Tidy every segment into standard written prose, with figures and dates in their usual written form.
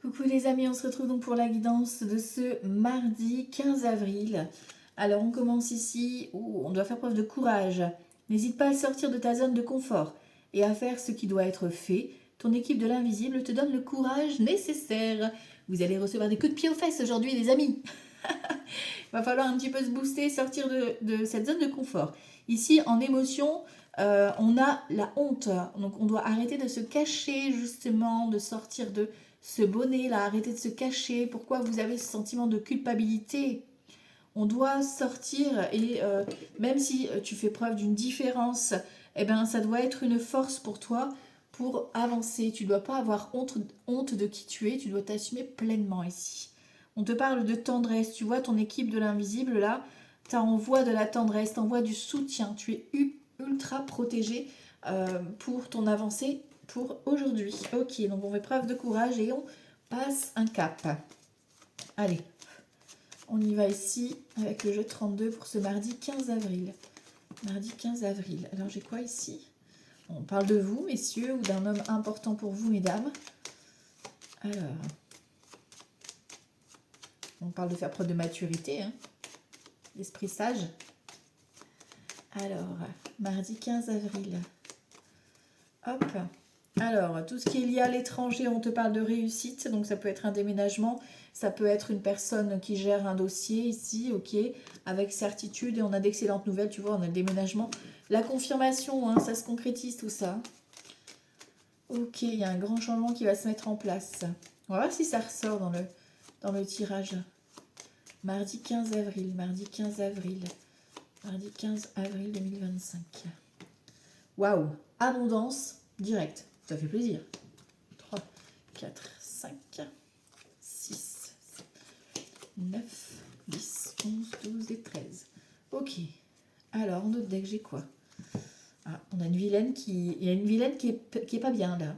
Coucou les amis, on se retrouve donc pour la guidance de ce mardi 15 avril. Alors on commence ici où on doit faire preuve de courage. N'hésite pas à sortir de ta zone de confort et à faire ce qui doit être fait. Ton équipe de l'invisible te donne le courage nécessaire. Vous allez recevoir des coups de pied aux fesses aujourd'hui les amis. Il va falloir un petit peu se booster, sortir de cette zone de confort. Ici en émotion, on a la honte. Donc on doit arrêter de se cacher justement, de sortir de ce bonnet là, arrêtez de se cacher. Pourquoi vous avez ce sentiment de culpabilité? On doit sortir et même si tu fais preuve d'une différence, eh ben, ça doit être une force pour toi pour avancer. Tu ne dois pas avoir honte de qui tu es, tu dois t'assumer pleinement ici. On te parle de tendresse, tu vois ton équipe de l'invisible là, t'envoie de la tendresse, t'envoie du soutien, tu es ultra protégé pour ton avancée pour aujourd'hui. Ok, donc on fait preuve de courage et on passe un cap. Allez, on y va ici avec le jeu 32 pour ce mardi 15 avril. Mardi 15 avril. Alors j'ai quoi ici? On parle de vous, messieurs, ou d'un homme important pour vous, mesdames. Alors, on parle de faire preuve de maturité, hein, d'esprit sage. Alors, mardi 15 avril. Hop. Alors, tout ce qui est lié à l'étranger, on te parle de réussite. Donc, ça peut être un déménagement. Ça peut être une personne qui gère un dossier ici, ok, avec certitude. Et on a d'excellentes nouvelles, tu vois, on a le déménagement. La confirmation, hein, ça se concrétise tout ça. Ok, il y a un grand changement qui va se mettre en place. On va voir si ça ressort dans le tirage. Mardi 15 avril, mardi 15 avril. Mardi 15 avril 2025. Waouh, abondance directe. Ça fait plaisir. 3, 4, 5, 6, 9, 10, 11, 12 et 13. Ok. Alors, en autre deck, j'ai quoi? Ah, on a une vilaine qui... Il y a une vilaine qui est pas bien, là.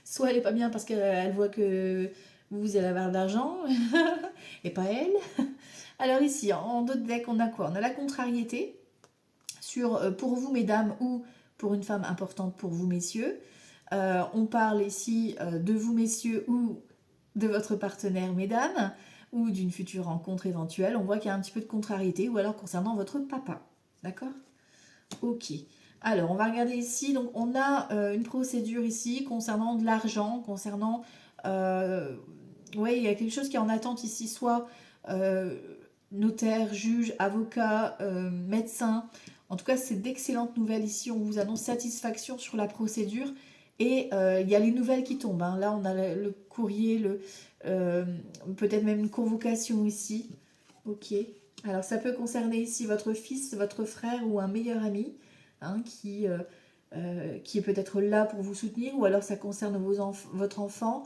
Soit elle est pas bien parce qu'elle voit que vous allez avoir de l'argent, et pas elle. Alors ici, en d'autres decks, on a quoi? On a la contrariété, pour vous, mesdames, ou pour une femme importante pour vous, messieurs. On parle ici de vous, messieurs, ou de votre partenaire, mesdames, ou d'une future rencontre éventuelle. On voit qu'il y a un petit peu de contrariété, ou alors concernant votre papa. D'accord? Ok. Alors, on va regarder ici. Donc, on a une procédure ici concernant de l'argent, concernant... oui, il y a quelque chose qui est en attente ici, soit notaire, juge, avocat, médecin. En tout cas, c'est d'excellentes nouvelles ici. On vous annonce satisfaction sur la procédure. Et il y a les nouvelles qui tombent, hein. Là, on a le courrier, peut-être même une convocation ici. Ok. Alors, ça peut concerner ici votre fils, votre frère ou un meilleur ami, hein, qui est peut-être là pour vous soutenir. Ou alors, ça concerne votre enfant.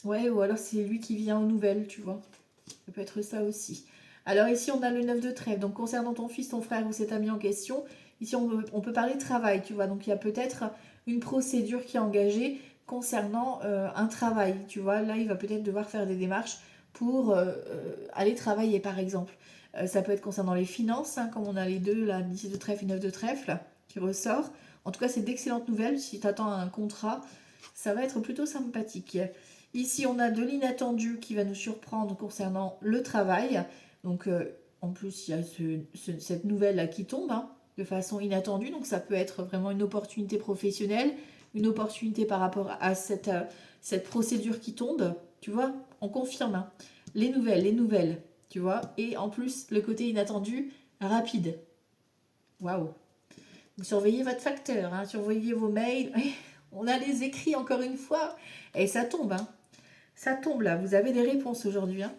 Ouais, ou alors c'est lui qui vient aux nouvelles, tu vois. Ça peut être ça aussi. Alors ici, on a le 9 de trèfle. Donc, concernant ton fils, ton frère ou cet ami en question, ici, on peut parler travail, tu vois. Donc, il y a peut-être une procédure qui est engagée concernant un travail, tu vois. Là, il va peut-être devoir faire des démarches pour aller travailler, par exemple. Ça peut être concernant les finances, hein, comme on a les deux, là, 10 de trèfle et 9 de trèfle, qui ressort. En tout cas, c'est d'excellentes nouvelles. Si tu attends un contrat, ça va être plutôt sympathique. Ici, on a de l'inattendu qui va nous surprendre concernant le travail. Donc, en plus, il y a cette nouvelle-là qui tombe, hein, de façon inattendue. Donc, ça peut être vraiment une opportunité professionnelle, une opportunité par rapport à cette procédure qui tombe. Tu vois, on confirme, hein. Les nouvelles, tu vois. Et en plus, le côté inattendu, rapide. Waouh. Donc, surveillez votre facteur, hein, surveillez vos mails. On a les écrits encore une fois. Et ça tombe, hein. Ça tombe là, vous avez des réponses aujourd'hui, hein.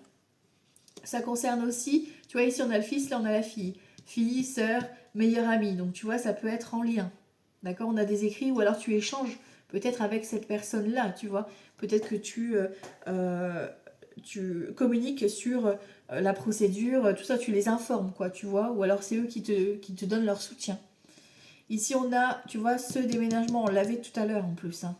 Ça concerne aussi, tu vois, ici on a le fils, là on a la fille. Fille, sœur, meilleure amie. Donc tu vois, ça peut être en lien. D'accord? On a des écrits ou alors tu échanges peut-être avec cette personne-là, tu vois. Peut-être que tu communiques sur la procédure, tout ça, tu les informes, quoi, tu vois. Ou alors c'est eux qui te donnent leur soutien. Ici on a, tu vois, ce déménagement, on l'avait tout à l'heure en plus, hein.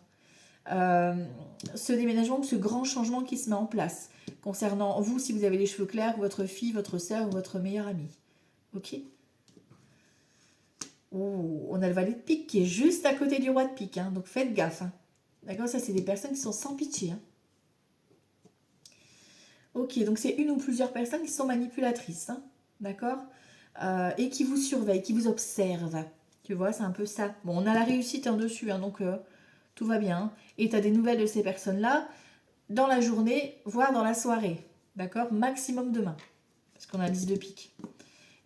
Ce déménagement, ce grand changement qui se met en place concernant vous, si vous avez les cheveux clairs, votre fille, votre soeur ou votre meilleure amie. Ok. Oh, on a le valet de pique qui est juste à côté du roi de pique, hein, donc faites gaffe, hein. D'accord, ça c'est des personnes qui sont sans pitié. Hein. Ok, donc c'est une ou plusieurs personnes qui sont manipulatrices. Hein. D'accord, et qui vous surveillent, qui vous observent. Tu vois, c'est un peu ça. Bon, on a la réussite en dessus, hein, donc tout va bien. Hein. Et tu as des nouvelles de ces personnes-là dans la journée, voire dans la soirée. D'accord, maximum demain. Parce qu'on a 10 de pique.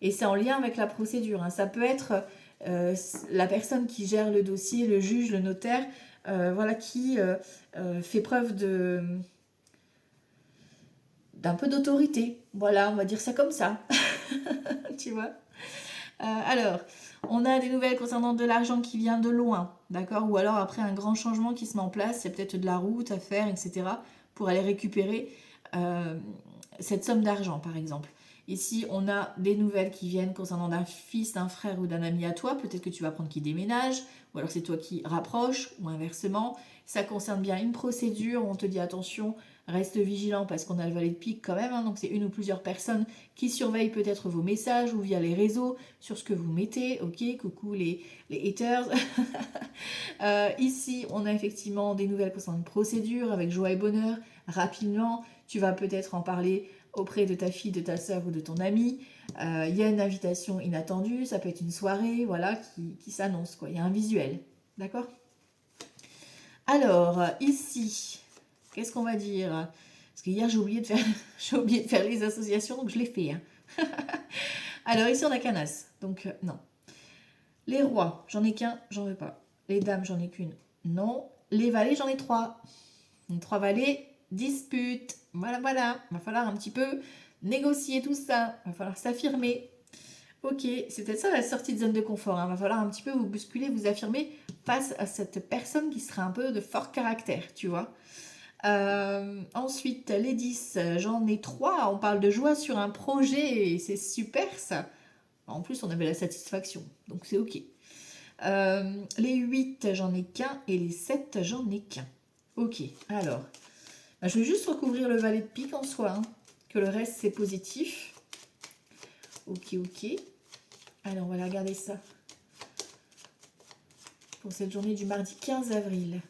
Et c'est en lien avec la procédure. Hein. Ça peut être la personne qui gère le dossier, le juge, le notaire, voilà, qui fait preuve d'un peu d'autorité. Voilà, on va dire ça comme ça. Tu vois. Alors, on a des nouvelles concernant de l'argent qui vient de loin, d'accord. Ou alors après un grand changement qui se met en place, il y a peut-être de la route à faire, etc. pour aller récupérer cette somme d'argent, par exemple. Ici, on a des nouvelles qui viennent concernant d'un fils, d'un frère ou d'un ami à toi. Peut-être que tu vas prendre qui déménage, ou alors c'est toi qui rapproches, ou inversement. Ça concerne bien une procédure où on te dit attention, reste vigilant parce qu'on a le valet de pique quand même. Hein, donc c'est une ou plusieurs personnes qui surveillent peut-être vos messages ou via les réseaux sur ce que vous mettez. Ok, coucou les haters. Ici, on a effectivement des nouvelles concernant une procédure avec joie et bonheur. Rapidement, tu vas peut-être en parler auprès de ta fille, de ta soeur ou de ton ami. Il y a une invitation inattendue, ça peut être une soirée, voilà, qui s'annonce, quoi. Il y a un visuel, d'accord. Alors, ici, qu'est-ce qu'on va dire? Parce qu'hier, j'ai oublié de faire, j'ai oublié de faire les associations, donc je l'ai fait. Hein. Alors, ici, on a Canas, donc non. Les rois, j'en ai qu'un, j'en veux pas. Les dames, j'en ai qu'une, non. Les valets, j'en ai trois. Donc, 3 valets, dispute. Voilà, voilà. Il va falloir un petit peu négocier tout ça. Il va falloir s'affirmer. Ok, c'est peut-être ça la sortie de zone de confort. Il va falloir un petit peu vous bousculer, vous affirmer face à cette personne qui sera un peu de fort caractère, tu vois. Ensuite, les 10, j'en ai 3. On parle de joie sur un projet et c'est super ça. En plus, on avait la satisfaction, donc c'est ok. Les 8, j'en ai qu'un et les 7, j'en ai qu'un. Ok, alors, je vais juste recouvrir le valet de pique en soi, hein, que le reste c'est positif. Ok, ok. Allez, on va aller regarder ça. Pour cette journée du mardi 15 avril.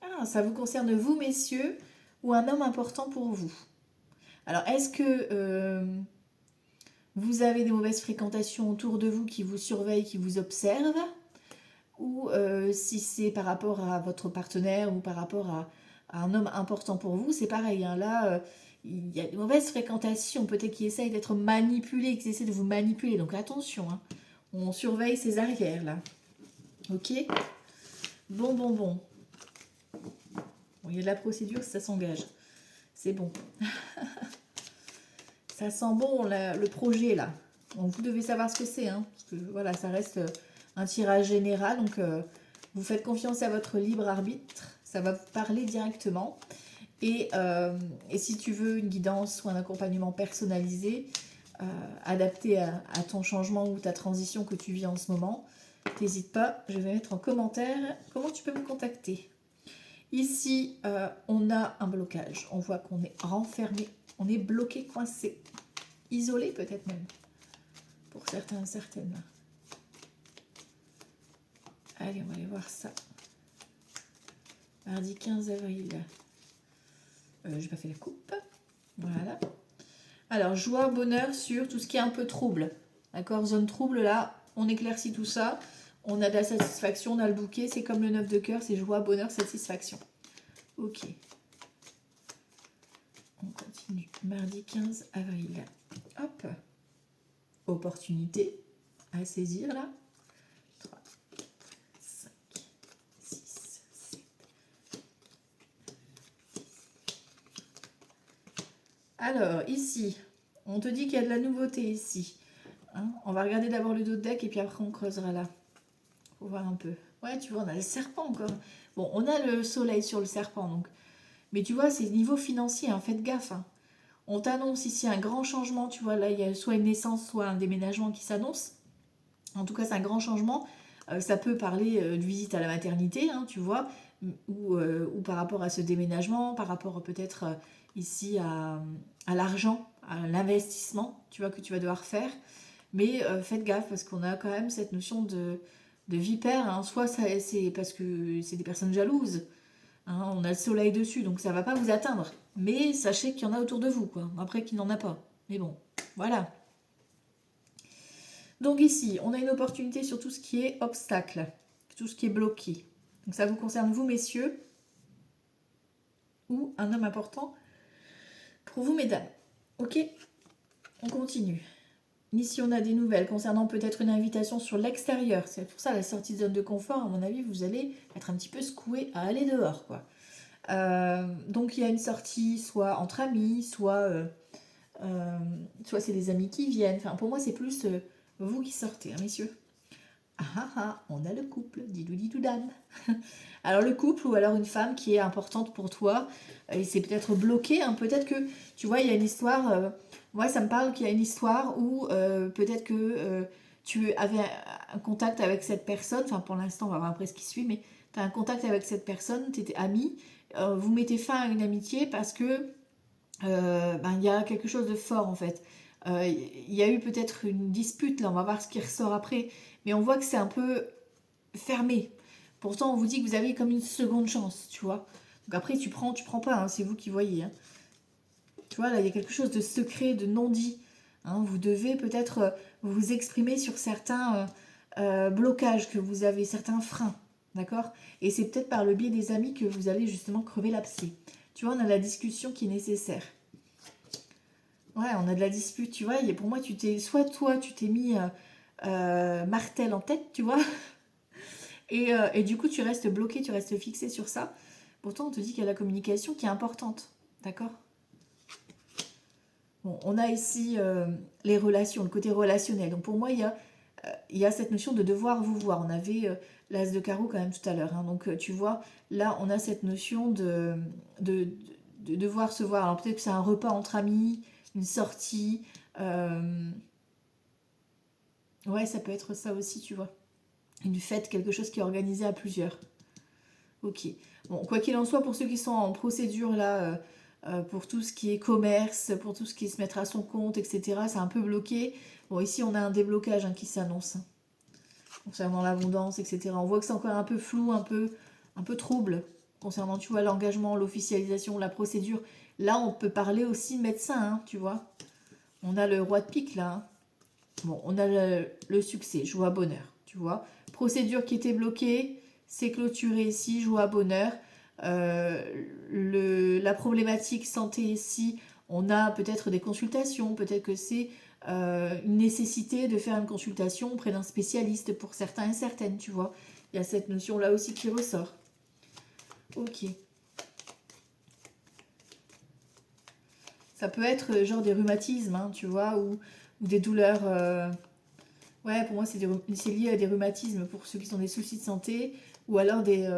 Ah, ça vous concerne vous, messieurs, ou un homme important pour vous. Alors, est-ce que vous avez des mauvaises fréquentations autour de vous qui vous surveillent, qui vous observent, ou si c'est par rapport à votre partenaire ou par rapport à un homme important pour vous, c'est pareil. Hein, là, il y a des mauvaises fréquentations, peut-être qu'ils essayent d'être manipulés, qu'ils essaient de vous manipuler. Donc attention, hein, on surveille ses arrières là. Ok. Bon, bon, bon. Bon, il y a de la procédure, ça s'engage. C'est bon. Ça sent bon le projet là. Donc vous devez savoir ce que c'est. Hein, parce que voilà, ça reste un tirage général. Donc vous faites confiance à votre libre arbitre. Ça va vous parler directement. Et si tu veux une guidance ou un accompagnement personnalisé, adapté à ton changement ou ta transition que tu vis en ce moment, n'hésite pas, je vais mettre en commentaire comment tu peux me contacter. Ici, on a un blocage. On voit qu'on est renfermé, on est bloqué, coincé, isolé peut-être même, pour certains, certaines. Allez, on va aller voir ça. Mardi 15 avril. J'ai pas fait la coupe. Voilà. Alors, joie, bonheur sur tout ce qui est un peu trouble. D'accord, zone trouble, là, on éclaircit tout ça. On a de la satisfaction, on a le bouquet. C'est comme le 9 de cœur, c'est joie, bonheur, satisfaction. Ok. On continue. Mardi 15 avril. Hop. Opportunité à saisir, là. 3, 5, 6, 7. Alors, ici, on te dit qu'il y a de la nouveauté ici. Hein, on va regarder d'abord le dos de deck et puis après on creusera là. Faut voir un peu. Ouais, tu vois, on a le serpent encore. Bon, on a le soleil sur le serpent, donc. Mais tu vois, c'est niveau financier, hein, faites gaffe. Hein. On t'annonce ici un grand changement, tu vois, là, il y a soit une naissance, soit un déménagement qui s'annonce. En tout cas, c'est un grand changement. Ça peut parler de visite à la maternité, hein, tu vois, ou par rapport à ce déménagement, par rapport peut-être ici à l'argent, à l'investissement, tu vois, que tu vas devoir faire. Mais faites gaffe parce qu'on a quand même cette notion de vipère, hein. Soit c'est parce que c'est des personnes jalouses, hein, on a le soleil dessus, donc ça va pas vous atteindre. Mais sachez qu'il y en a autour de vous, quoi. Après qu'il n'en a pas. Mais bon, voilà. Donc ici, on a une opportunité sur tout ce qui est obstacle, tout ce qui est bloqué. Donc ça vous concerne vous, messieurs, ou un homme important pour vous, mesdames. Ok, on continue. Ici, on a des nouvelles concernant peut-être une invitation sur l'extérieur. C'est pour ça la sortie de zone de confort, à mon avis, vous allez être un petit peu secoué à aller dehors, quoi. Donc il y a une sortie, soit entre amis, soit c'est des amis qui viennent. Enfin, pour moi, c'est plus vous qui sortez, hein, messieurs. Ah ah ah, on a le couple, didou didou dame. Alors le couple ou alors une femme qui est importante pour toi, et c'est peut-être bloqué, hein, peut-être que, tu vois, il y a une histoire, moi ça me parle qu'il y a une histoire où peut-être que tu avais un contact avec cette personne, enfin pour l'instant on va voir après ce qui suit, mais tu as un contact avec cette personne, tu étais amis, vous mettez fin à une amitié parce que il y a quelque chose de fort en fait. Il y a eu peut-être une dispute, là on va voir ce qui ressort après, mais on voit que c'est un peu fermé. Pourtant on vous dit que vous avez comme une seconde chance, tu vois. Donc après tu prends pas, hein, c'est vous qui voyez. Hein. Tu vois, là il y a quelque chose de secret, de non-dit. Hein. Vous devez peut-être vous exprimer sur certains blocages que vous avez, certains freins. D'accord. Et c'est peut-être par le biais des amis que vous allez justement crever l'abcès. Tu vois, on a la discussion qui est nécessaire. Ouais, on a de la dispute, tu vois. Et pour moi, soit toi, tu t'es mis martel en tête, tu vois. Et du coup, tu restes bloqué, tu restes fixé sur ça. Pourtant, on te dit qu'il y a la communication qui est importante. D'accord. Bon, on a ici les relations, le côté relationnel. Donc pour moi, il y a cette notion de devoir vous voir. On avait l'as de carreau quand même tout à l'heure. Hein. Donc tu vois, là, on a cette notion de devoir se voir. Alors peut-être que c'est un repas entre amis, une sortie. Ouais, ça peut être ça aussi, tu vois. Une fête, quelque chose qui est organisé à plusieurs. Ok. Bon, quoi qu'il en soit, pour ceux qui sont en procédure là, pour tout ce qui est commerce, pour tout ce qui est se mettre à son compte, etc., c'est un peu bloqué. Bon, ici, on a un déblocage hein, qui s'annonce. Hein, concernant l'abondance, etc. On voit que c'est encore un peu flou, un peu trouble. Concernant, tu vois, l'engagement, l'officialisation, la procédure. Là, on peut parler aussi médecin, hein, tu vois. On a le roi de pique, là. Hein. Bon, on a le succès, joie, bonheur, tu vois. Procédure qui était bloquée, c'est clôturé ici, joie, bonheur. La problématique santé ici, on a peut-être des consultations, peut-être que c'est une nécessité de faire une consultation auprès d'un spécialiste pour certains et certaines, tu vois. Il y a cette notion-là aussi qui ressort. Ok. Ça peut être genre des rhumatismes, hein, tu vois, ou des douleurs... Ouais, pour moi, c'est lié à des rhumatismes pour ceux qui sont des soucis de santé ou alors des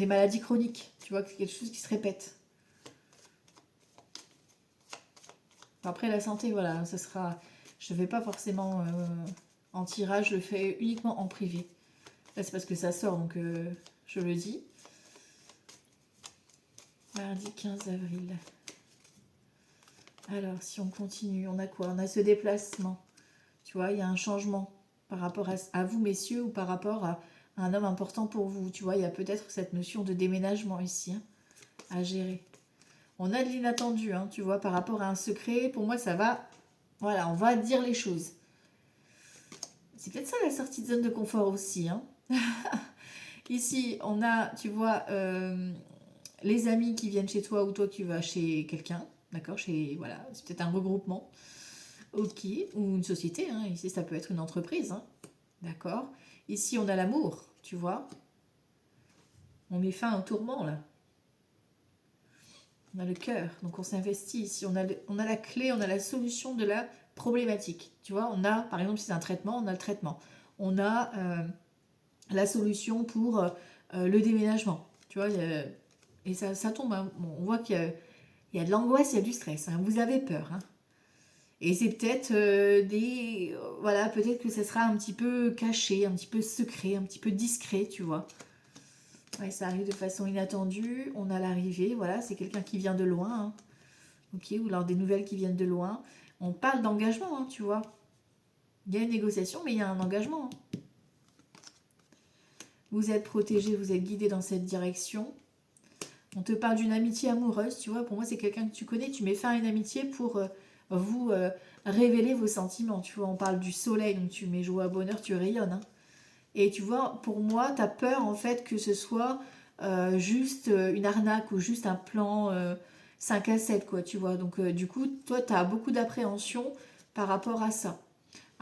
maladies chroniques. Tu vois, quelque chose qui se répète. Après, la santé, voilà, ça sera... Je ne fais pas forcément en tirage, je le fais uniquement en privé. Là, c'est parce que ça sort, donc je le dis. Mardi 15 avril. Alors, si on continue, on a quoi? On a ce déplacement. Tu vois, il y a un changement par rapport à vous, messieurs, ou par rapport à un homme important pour vous. Tu vois, il y a peut-être cette notion de déménagement ici hein, à gérer. On a de l'inattendu, hein, tu vois, par rapport à un secret. Pour moi, ça va... Voilà, on va dire les choses. C'est peut-être ça la sortie de zone de confort aussi. Hein. Ici, on a, tu vois, les amis qui viennent chez toi ou toi qui vas chez quelqu'un. D'accord, voilà, c'est peut-être un regroupement. Ok, ou une société. Hein. Ici, ça peut être une entreprise. Hein. D'accord. Ici, on a l'amour, tu vois. On met fin au tourment, là. On a le cœur, donc on s'investit ici. On a la clé, on a la solution de la problématique. Tu vois, on a, par exemple, si c'est un traitement, on a le traitement. On a la solution pour le déménagement. Tu vois, et ça tombe. Hein. Bon, on voit qu'il y a de l'angoisse, il y a du stress. Hein. Vous avez peur. Hein. Et c'est peut-être voilà, peut-être que ça sera un petit peu caché, un petit peu secret, un petit peu discret, tu vois. Ouais, ça arrive de façon inattendue. On a l'arrivée, voilà, c'est quelqu'un qui vient de loin. Hein. Ok, ou alors des nouvelles qui viennent de loin. On parle d'engagement, hein, tu vois. Il y a une négociation, mais il y a un engagement. Hein. Vous êtes protégé, vous êtes guidé dans cette direction. On te parle d'une amitié amoureuse, tu vois. Pour moi, c'est quelqu'un que tu connais. Tu mets fin à une amitié pour vous révéler vos sentiments. Tu vois, on parle du soleil, donc tu mets joie, bonheur, tu rayonnes. Hein. Et tu vois, pour moi, tu as peur en fait que ce soit juste une arnaque ou juste un plan 5 à 7, quoi, tu vois. Donc, du coup, toi, tu as beaucoup d'appréhension par rapport à ça.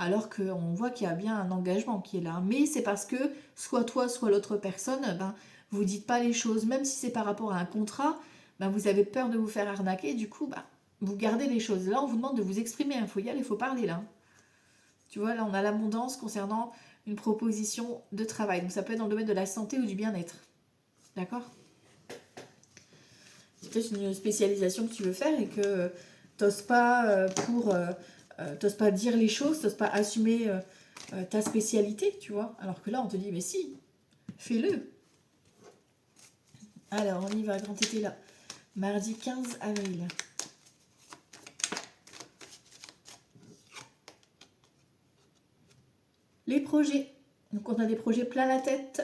Alors qu'on voit qu'il y a bien un engagement qui est là. Mais c'est parce que soit toi, soit l'autre personne, ben, vous dites pas les choses. Même si c'est par rapport à un contrat, ben, vous avez peur de vous faire arnaquer. Du coup, ben, vous gardez les choses. Là, on vous demande de vous exprimer. Il faut y aller, il faut parler là. Tu vois, là, on a l'abondance concernant une proposition de travail. Donc, ça peut être dans le domaine de la santé ou du bien-être. D'accord? C'est peut-être une spécialisation que tu veux faire et que t'oses pas t'oses pas dire les choses, t'oses pas assumer ta spécialité, tu vois. Alors que là, on te dit, mais si, fais-le. Alors, on y va, grand été là. Mardi 15 avril. Les projets. Donc, on a des projets plein la tête.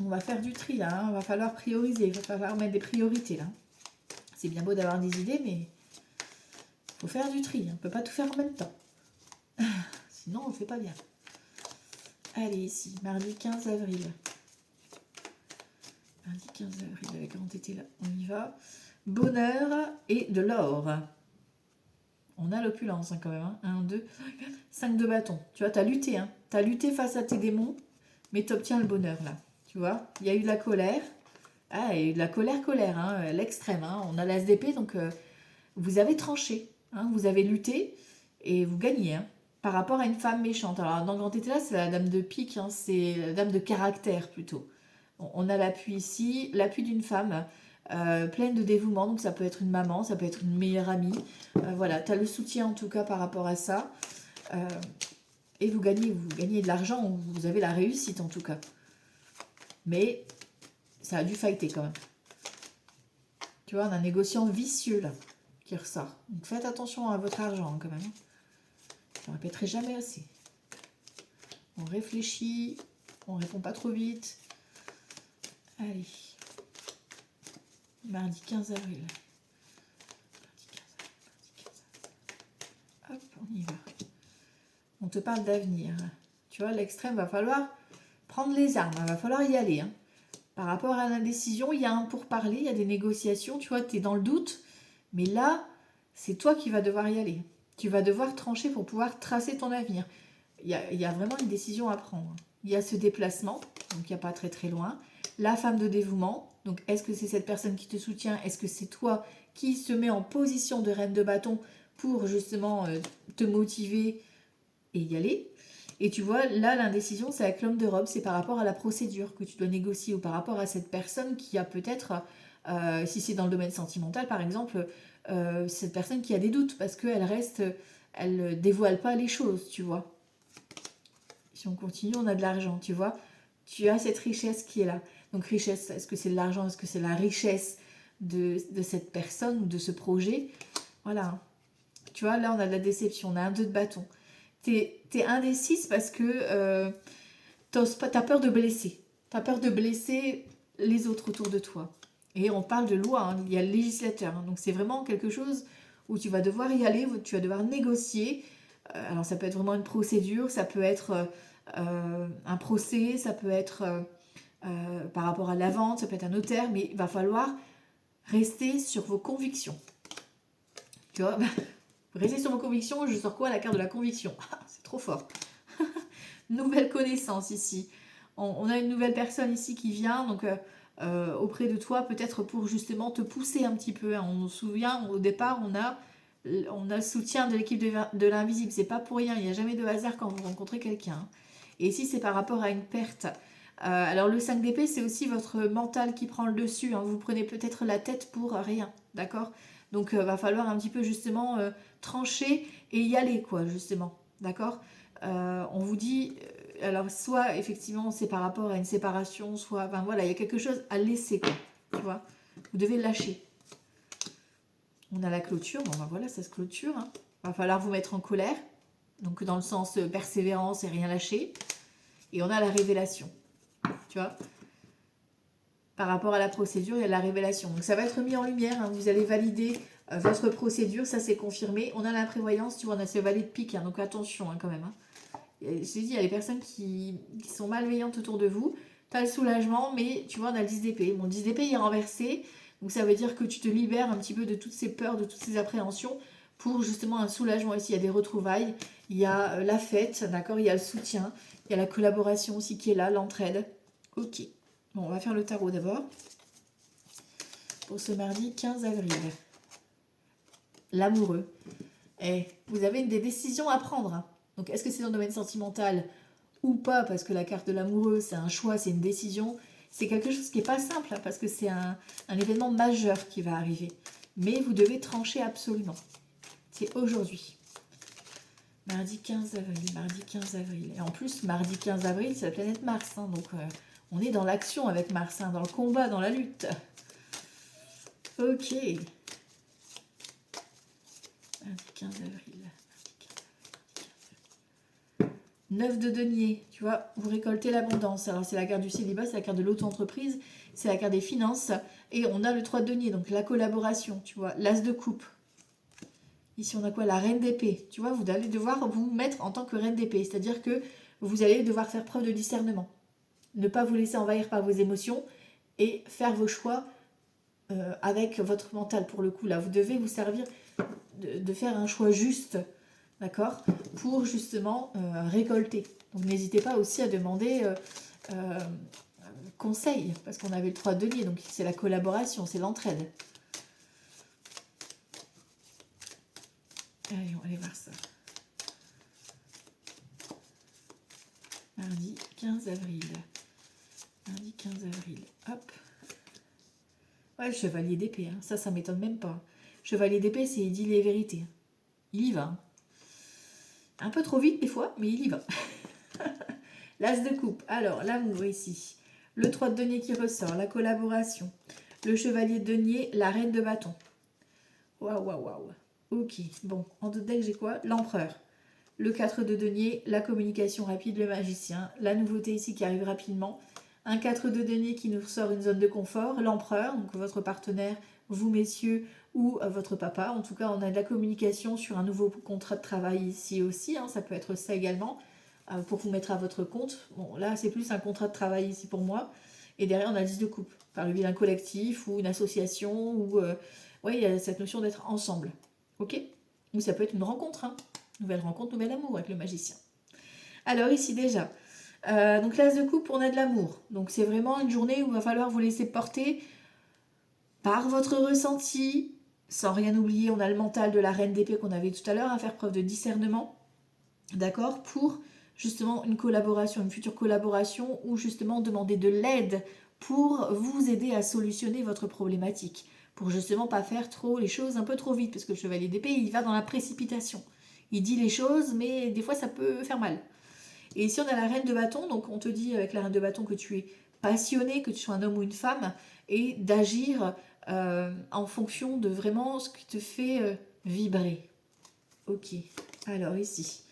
On va faire du tri, là. Hein. Va falloir prioriser. Il va falloir mettre des priorités, là. C'est bien beau d'avoir des idées, mais il faut faire du tri. On ne peut pas tout faire en même temps. Sinon, on ne fait pas bien. Allez, ici, mardi 15 avril. Mardi 15 avril, avec grand été là. On y va. Bonheur et de l'or. On a l'opulence hein, quand même. Hein. 1, 2, 5 de bâton. Tu vois, tu as lutté. Hein. Tu as lutté face à tes démons, mais tu obtiens le bonheur là. Tu vois, il y a eu de la colère. Ah, il y a eu de la colère, hein, l'extrême. Hein. On a la SDP, donc vous avez tranché. Hein. Vous avez lutté et vous gagnez. Hein, par rapport à une femme méchante. Alors, dans Grand Été là, c'est la dame de pique. Hein, c'est la dame de caractère plutôt. On a l'appui ici, l'appui d'une femme. Pleine de dévouement, donc ça peut être une maman, ça peut être une meilleure amie. Voilà, tu as le soutien en tout cas par rapport à ça. Et vous gagnez de l'argent, vous avez la réussite en tout cas. Mais ça a dû fighter quand même. Tu vois, on a un négociant vicieux là qui ressort. Donc faites attention à votre argent quand même. Je ne répéterai jamais assez. On réfléchit, on répond pas trop vite. Allez. Mardi 15 avril. Hop, on y va. On te parle d'avenir. Tu vois, l'extrême, va falloir prendre les armes. Il va falloir y aller. Hein. Par rapport à l'indécision, il y a un pourparler, il y a des négociations. Tu vois, tu es dans le doute. Mais là, c'est toi qui vas devoir y aller. Tu vas devoir trancher pour pouvoir tracer ton avenir. Il y a vraiment une décision à prendre. Il y a ce déplacement, donc il n'y a pas très très loin. La femme de dévouement, donc est-ce que c'est cette personne qui te soutient? Est-ce que c'est toi qui se met en position de reine de bâton pour justement te motiver et y aller? Et tu vois, là, l'indécision, c'est avec l'homme de robe, c'est par rapport à la procédure que tu dois négocier ou par rapport à cette personne qui a peut-être, si c'est dans le domaine sentimental par exemple, cette personne qui a des doutes parce qu'elle reste, elle ne dévoile pas les choses, tu vois. Si on continue, on a de l'argent, tu vois. Tu as cette richesse qui est là. Donc richesse, est-ce que c'est de l'argent? Est-ce que c'est la richesse de cette personne ou de ce projet? Voilà. Tu vois, là, on a de la déception. On a un 2 de bâton. T'es indécise parce que t'as peur de blesser. T'as peur de blesser les autres autour de toi. Et on parle de loi, hein, il y a le législateur. Hein, donc c'est vraiment quelque chose où tu vas devoir y aller, où tu vas devoir négocier. Alors ça peut être vraiment une procédure, ça peut être un procès, ça peut être par rapport à la vente, ça peut être un notaire, mais il va falloir rester sur vos convictions. Tu vois, rester sur vos convictions, je sors quoi? La carte de la conviction. C'est trop fort. Nouvelle connaissance ici. On a une nouvelle personne ici qui vient, donc auprès de toi, peut-être pour justement te pousser un petit peu. Hein. On se souvient, au départ, on a le soutien de l'équipe de l'invisible. C'est pas pour rien, il n'y a jamais de hasard quand vous rencontrez quelqu'un. Hein. Et ici, c'est par rapport à une perte. Alors le 5 d'épée, c'est aussi votre mental qui prend le dessus. Hein. Vous prenez peut-être la tête pour rien, d'accord? Donc va falloir un petit peu justement trancher et y aller, quoi, justement, d'accord? On vous dit, alors soit effectivement c'est par rapport à une séparation, soit, enfin voilà, il y a quelque chose à laisser, quoi, tu vois? Vous devez lâcher. On a la clôture, bon ben voilà, ça se clôture. Hein. Va falloir vous mettre en colère, donc dans le sens persévérance et rien lâcher. Et on a la révélation. tu vois. Par rapport à la procédure et à la révélation. Donc ça va être mis en lumière, hein. Vous allez valider votre procédure, ça c'est confirmé. On a la prévoyance, tu vois, on a ce valet de pique, hein, donc attention hein, quand même. Hein. Je t'ai dit, il y a les personnes qui sont malveillantes autour de vous. Tu as le soulagement, mais tu vois, on a le 10 d'épée. Mon 10 d'épée, il est renversé. Donc ça veut dire que tu te libères un petit peu de toutes ces peurs, de toutes ces appréhensions pour justement un soulagement ici. Il y a des retrouvailles, il y a la fête, d'accord, il y a le soutien, il y a la collaboration aussi qui est là, l'entraide. Ok. Bon, on va faire le tarot d'abord. Pour ce mardi 15 avril. L'amoureux. Et vous avez des décisions à prendre. Hein. Donc, est-ce que c'est dans le domaine sentimental ou pas? Parce que la carte de l'amoureux, c'est un choix, c'est une décision. C'est quelque chose qui n'est pas simple, hein, parce que c'est un événement majeur qui va arriver. Mais vous devez trancher absolument. C'est aujourd'hui. Mardi 15 avril, mardi 15 avril. Et en plus, mardi 15 avril, c'est la planète Mars. Hein, donc, on est dans l'action avec Mars, hein, dans le combat, dans la lutte. Ok. Mardi 15 avril. 9 de denier, tu vois, vous récoltez l'abondance. Alors, c'est la carte du célibat, c'est la carte de l'auto-entreprise, c'est la carte des finances. Et on a le 3 de denier, donc la collaboration, tu vois, l'as de coupe. Ici, on a quoi? La reine d'épée. Tu vois, vous allez devoir vous mettre en tant que reine d'épée. C'est-à-dire que vous allez devoir faire preuve de discernement. Ne pas vous laisser envahir par vos émotions et faire vos choix avec votre mental. Pour le coup, là, vous devez vous servir de faire un choix juste, d'accord, pour justement récolter. Donc, n'hésitez pas aussi à demander conseil, parce qu'on avait le 3 de denier, donc c'est la collaboration, c'est l'entraide. Allez, on va aller voir ça. Mardi 15 avril. Mardi 15 avril. Hop. Ouais, chevalier d'épée. Hein. Ça m'étonne même pas. Chevalier d'épée, c'est il dit les vérités. Il y va. Hein. Un peu trop vite des fois, mais il y va. L'as de coupe. Alors, l'amour ici. Le 3 de denier qui ressort. La collaboration. Le chevalier de denier. La reine de bâton. Waouh, waouh, waouh. Ok. Bon, en deux decks, j'ai quoi? L'empereur. Le 4 de denier. La communication rapide. Le magicien. La nouveauté ici qui arrive rapidement. Un 4 de denier qui nous sort une zone de confort. L'empereur, donc votre partenaire, vous messieurs, ou votre papa. En tout cas, on a de la communication sur un nouveau contrat de travail ici aussi. Hein, ça peut être ça également, pour vous mettre à votre compte. Bon, là, c'est plus un contrat de travail ici pour moi. Et derrière, on a le 10 de coupe, par le biais d'un collectif ou une association. Ou ouais, il y a cette notion d'être ensemble. Ok? Ou ça peut être une rencontre. Hein. Nouvelle rencontre, nouvel amour avec le magicien. Alors ici déjà... donc l'as de coupe, on a de l'amour. Donc c'est vraiment une journée où il va falloir vous laisser porter par votre ressenti, sans rien oublier. On a le mental de la reine d'épée qu'on avait tout à l'heure, à faire preuve de discernement, d'accord, pour justement une collaboration, une future collaboration, ou justement demander de l'aide pour vous aider à solutionner votre problématique, pour justement pas faire trop les choses un peu trop vite, parce que le chevalier d'épée, il va dans la précipitation. Il dit les choses, mais des fois ça peut faire mal. Et ici, on a la reine de bâton. Donc, on te dit avec la reine de bâton que tu es passionné, que tu sois un homme ou une femme, et d'agir en fonction de vraiment ce qui te fait vibrer. Ok. Alors, ici,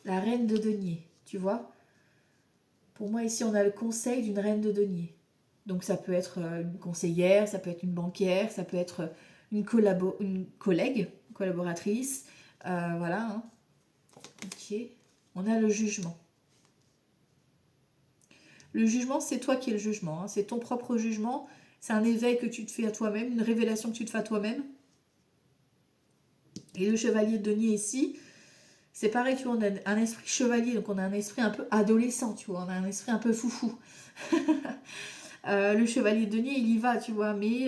la reine de denier. Tu vois? Pour moi, ici, on a le conseil d'une reine de denier. Donc, ça peut être une conseillère, ça peut être une banquière, ça peut être une collègue, une collaboratrice. Voilà. Hein. Ok. On a le jugement. Le jugement, c'est toi qui es le jugement. Hein. C'est ton propre jugement. C'est un éveil que tu te fais à toi-même, une révélation que tu te fais à toi-même. Et le chevalier de denier ici, c'est pareil, tu vois, on a un esprit chevalier, donc on a un esprit un peu adolescent, tu vois, on a un esprit un peu foufou. Le chevalier de denier, il y va, tu vois, mais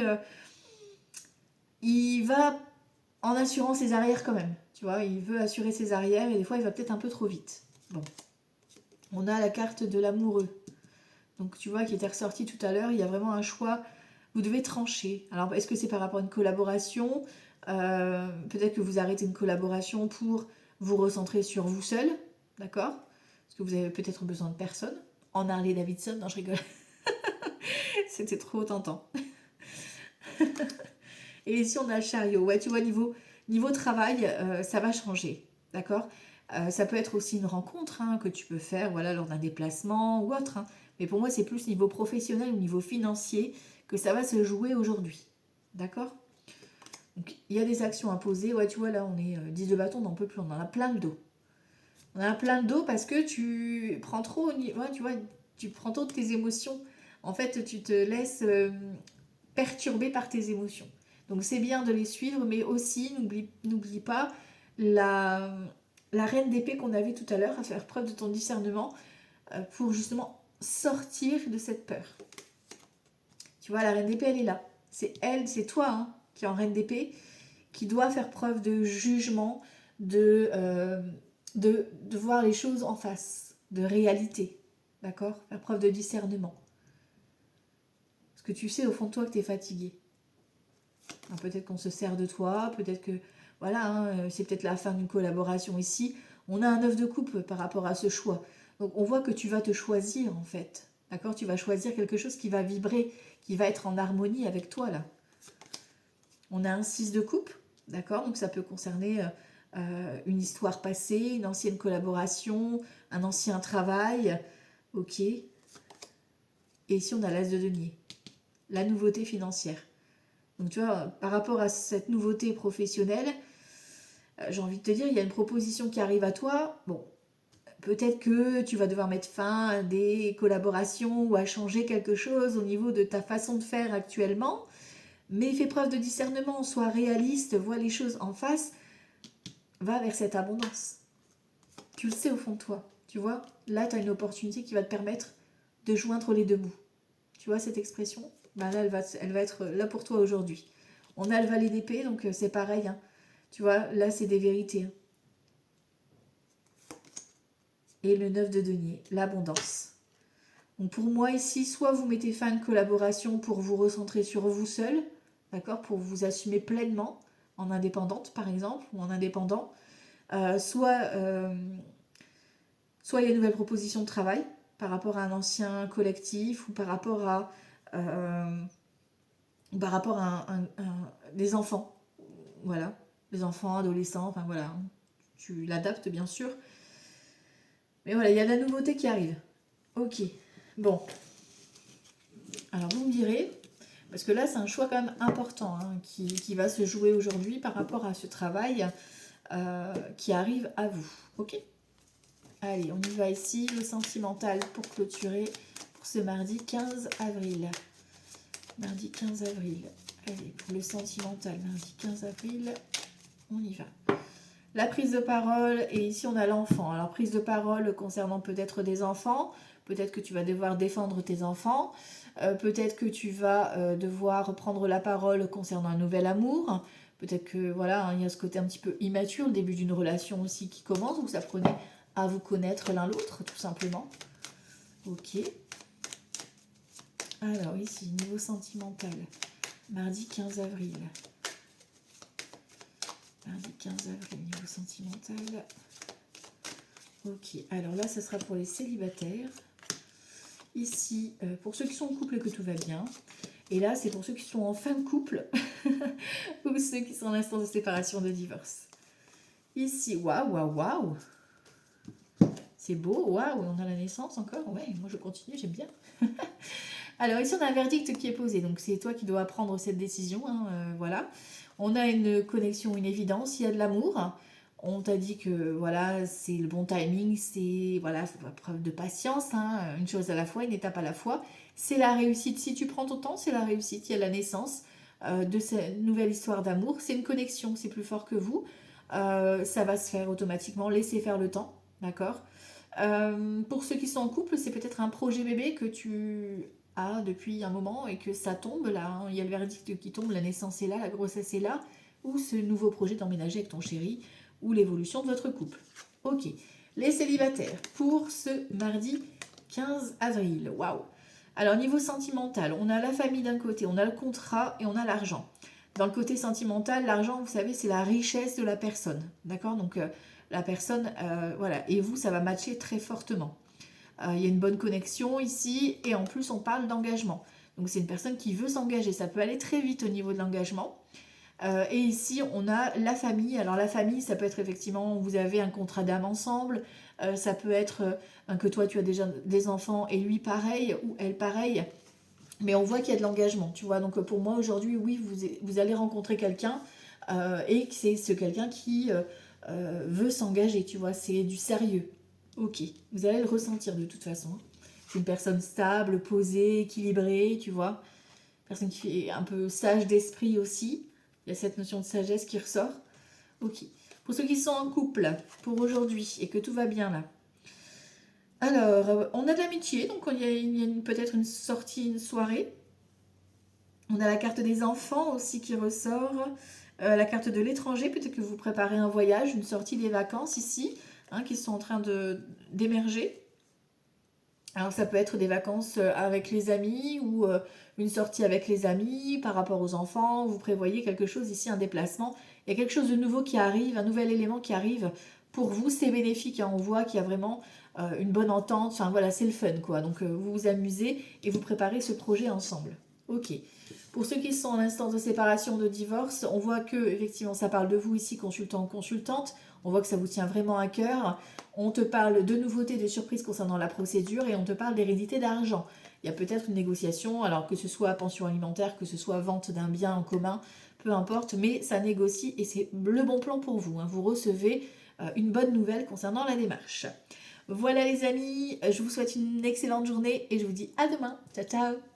il va en assurant ses arrières quand même. Tu vois, il veut assurer ses arrières et des fois, il va peut-être un peu trop vite. Bon. On a la carte de l'amoureux. Donc tu vois, qui était ressorti tout à l'heure, il y a vraiment un choix. Vous devez trancher. Alors, est-ce que c'est par rapport à une collaboration? Peut-être que vous arrêtez une collaboration pour vous recentrer sur vous seul, d'accord? Parce que vous avez peut-être besoin de personne. En Harley Davidson, non, je rigole. C'était trop tentant. Et ici, on a le chariot. Ouais, tu vois, niveau travail, ça va changer, d'accord? Ça peut être aussi une rencontre hein, que tu peux faire voilà, lors d'un déplacement ou autre. Hein. Mais pour moi, c'est plus niveau professionnel ou niveau financier que ça va se jouer aujourd'hui. D'accord? Donc, il y a des actions à poser. Ouais, tu vois, là, on est 10 de bâton, on n'en peut plus. On en a plein le dos. On en a plein le dos parce que tu prends trop, ouais, tu vois, tu prends trop de tes émotions. En fait, tu te laisses perturber par tes émotions. Donc, c'est bien de les suivre, mais aussi, n'oublie pas la, la reine d'épée qu'on avait tout à l'heure, à faire preuve de ton discernement pour justement sortir de cette peur. Tu vois, la reine d'épée, elle est là. C'est elle, c'est toi hein, qui est en reine d'épée, qui doit faire preuve de jugement, de voir les choses en face, de réalité. D'accord? Faire preuve de discernement. Parce que tu sais au fond de toi que tu es fatigué. Peut-être qu'on se sert de toi, peut-être que voilà, hein, c'est peut-être la fin d'une collaboration ici. On a un 9 de coupe par rapport à ce choix. Donc on voit que tu vas te choisir en fait. D'accord? Tu vas choisir quelque chose qui va vibrer, qui va être en harmonie avec toi là. On a un 6 de coupe, d'accord? Donc ça peut concerner une histoire passée, une ancienne collaboration, un ancien travail. Ok. Et ici on a l'as de denier. La nouveauté financière. Donc tu vois, par rapport à cette nouveauté professionnelle, j'ai envie de te dire, il y a une proposition qui arrive à toi. Bon, peut-être que tu vas devoir mettre fin à des collaborations ou à changer quelque chose au niveau de ta façon de faire actuellement. Mais fais preuve de discernement, sois réaliste, vois les choses en face, va vers cette abondance. Tu le sais au fond de toi, tu vois. Là, tu as une opportunité qui va te permettre de joindre les deux bouts. Tu vois cette expression? Là, elle va être là pour toi aujourd'hui. On a le valet d'épée, donc c'est pareil. Hein. Tu vois, là, c'est des vérités. Hein. Et le 9 de denier, l'abondance. Donc pour moi ici, soit vous mettez fin à une collaboration pour vous recentrer sur vous seul, d'accord, pour vous assumer pleinement en indépendante par exemple, ou en indépendant, soit il y a une nouvelle proposition de travail par rapport à un ancien collectif ou par rapport à des enfants, voilà, des enfants, adolescents, enfin voilà, tu l'adaptes bien sûr. Mais voilà, il y a de la nouveauté qui arrive. Ok, bon. Alors vous me direz, parce que là c'est un choix quand même important hein, qui va se jouer aujourd'hui par rapport à ce travail qui arrive à vous. Ok? Allez, on y va ici, le sentimental pour clôturer pour ce mardi 15 avril. Mardi 15 avril. Allez, pour le sentimental, mardi 15 avril, on y va. La prise de parole, et ici on a l'enfant. Alors prise de parole concernant peut-être des enfants, peut-être que tu vas devoir défendre tes enfants, peut-être que tu vas devoir prendre la parole concernant un nouvel amour, peut-être que voilà, hein, il y a ce côté un petit peu immature, le début d'une relation aussi qui commence, vous apprenez à vous connaître l'un l'autre tout simplement. Ok. Alors ici, niveau sentimental, mardi 15 avril. Mardi 15 avril, niveau sentimental. Ok, alors là, ça sera pour les célibataires. Ici, pour ceux qui sont en couple et que tout va bien. Et là, c'est pour ceux qui sont en fin de couple ou ceux qui sont en instance de séparation, de divorce. Ici, waouh, waouh, waouh. C'est beau, waouh, on a la naissance encore. Ouais, moi je continue, j'aime bien. Alors ici, on a un verdict qui est posé. Donc c'est toi qui dois prendre cette décision. Hein, voilà. On a une connexion, une évidence, il y a de l'amour. On t'a dit que voilà, c'est le bon timing, c'est voilà, preuve de patience, hein, une chose à la fois, une étape à la fois. C'est la réussite. Si tu prends ton temps, c'est la réussite. Il y a la naissance de cette nouvelle histoire d'amour. C'est une connexion, c'est plus fort que vous. Ça va se faire automatiquement. Laissez faire le temps, d'accord. Pour ceux qui sont en couple, c'est peut-être un projet bébé que tu as depuis un moment et que ça tombe là. Hein. Il y a le verdict qui tombe, la naissance est là, la grossesse est là, ou ce nouveau projet d'emménager avec ton chéri, ou l'évolution de votre couple. Ok, les célibataires, pour ce mardi 15 avril, waouh. Alors niveau sentimental, on a la famille d'un côté, on a le contrat et on a l'argent. Dans le côté sentimental, l'argent, vous savez, c'est la richesse de la personne, d'accord. Donc la personne, voilà, et vous, ça va matcher très fortement. Il y a une bonne connexion ici, et en plus, on parle d'engagement. Donc c'est une personne qui veut s'engager, ça peut aller très vite au niveau de l'engagement. Et ici, on a la famille. Alors la famille, ça peut être effectivement, vous avez un contrat d'âme ensemble, Ça peut être que toi, tu as déjà des enfants et lui pareil, ou elle pareil. Mais on voit qu'il y a de l'engagement, tu vois. Donc pour moi, aujourd'hui, oui, vous allez rencontrer quelqu'un et que c'est ce quelqu'un qui veut s'engager, tu vois. C'est du sérieux. Ok, vous allez le ressentir de toute façon. C'est une personne stable, posée, équilibrée, tu vois. Personne qui est un peu sage d'esprit aussi. Il y a cette notion de sagesse qui ressort. Ok. Pour ceux qui sont en couple pour aujourd'hui et que tout va bien là. Alors, on a de l'amitié, donc il y a peut-être une sortie, une soirée. On a la carte des enfants aussi qui ressort. La carte de l'étranger, peut-être que vous préparez un voyage, une sortie des vacances ici, hein, qui sont en train d'émerger. Alors ça peut être des vacances avec les amis ou une sortie avec les amis par rapport aux enfants. Vous prévoyez quelque chose ici, un déplacement. Il y a quelque chose de nouveau qui arrive, un nouvel élément qui arrive. Pour vous, c'est bénéfique, hein. On voit qu'il y a vraiment une bonne entente. Enfin voilà, c'est le fun quoi. Donc vous vous amusez et vous préparez ce projet ensemble. Ok. Pour ceux qui sont en instance de séparation, de divorce, on voit que effectivement ça parle de vous ici, consultant ou consultante. On voit que ça vous tient vraiment à cœur. On te parle de nouveautés, de surprises concernant la procédure et on te parle d'hérédité d'argent. Il y a peut-être une négociation, alors que ce soit pension alimentaire, que ce soit vente d'un bien en commun, peu importe, mais ça négocie et c'est le bon plan pour vous, hein. Vous recevez une bonne nouvelle concernant la démarche. Voilà les amis, je vous souhaite une excellente journée et je vous dis à demain. Ciao ciao.